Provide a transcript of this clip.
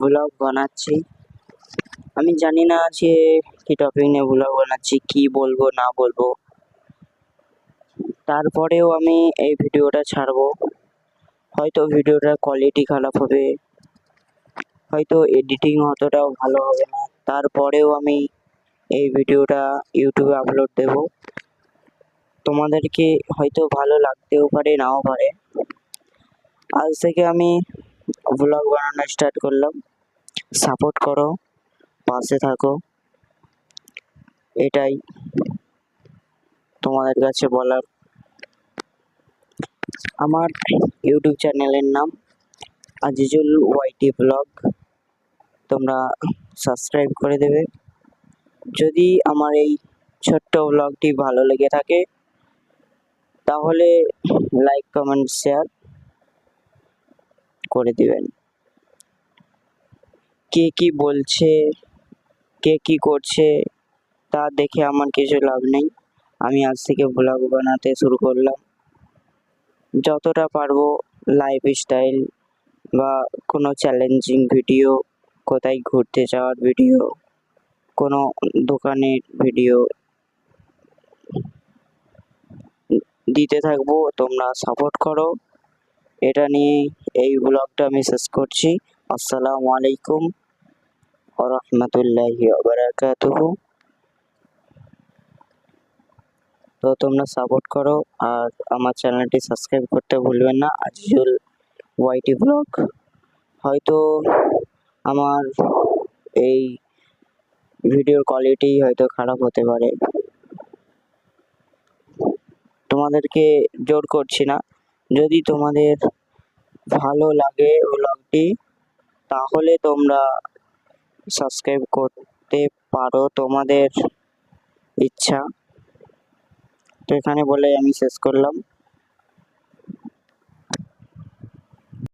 Blog বানাচ্ছি। আমি জানি না যে কি টপিক নিয়ে ব্লগ বানাচ্ছি, কি বলবো না বলবো। তারপরেও আমি এই ভিডিওটা ছাড়বো। হয়তো ভিডিওটার কোয়ালিটি খারাপ হবে, হয়তো এডিটিং অতটাও ভালো হবে না, তারপরেও আমি এই ভিডিওটা ইউটিউবে আপলোড দেব। তোমাদেরকে হয়তো ভালো লাগতেও পারে, নাও পারে। আজ থেকে আমি ব্লগ বানানো স্টার্ট করলাম। সাপোর্ট করো, পাশে থাকো, এটাই তোমাদের কাছে বলার। আমার ইউটিউব চ্যানেলের নাম আজিজুল ওয়াইটি ব্লগ। তোমরা সাবস্ক্রাইব করে দেবে। যদি আমার এই ছোট্ট ব্লগটি ভালো লেগে থাকে তাহলে লাইক, কমেন্ট, শেয়ার করে দিবেন। কে কি বলছে, কে কি করছে তা দেখে আমার কিছু লাভ নেই। আমি আজ থেকে ব্লগ বানাতে শুরু করলাম। যতটা পারবো লাইফস্টাইল বা কোনো চ্যালেঞ্জিং ভিডিও, কোথায় ঘুরতে যাওয়ার ভিডিও, কোনো দোকানের ভিডিও দিতে থাকবো। তোমরা সাপোর্ট করো। এটা নিয়ে এই ব্লগটা আমি শেষ করছি। আসসালামু আলাইকুম ওয়া রাহমাতুল্লাহি ওয়া বারাকাতুহু। তো তোমরা সাপোর্ট করো আর আমার চ্যানেলটি সাবস্ক্রাইব করতে ভুলবেন না, আজিজুল ওয়াইটি ব্লগ। হয়তো আমার এই ভিডিওর কোয়ালিটি হয়তো খারাপ হতে পারে, তোমাদেরকে জোর করছি না। যদি তোমাদের ভালো লাগে ব্লগটি তাহলে তোমরা সাবস্ক্রাইব করতে পারো, তোমাদের ইচ্ছা। তো এখানে বলে আমি শেষ করলাম।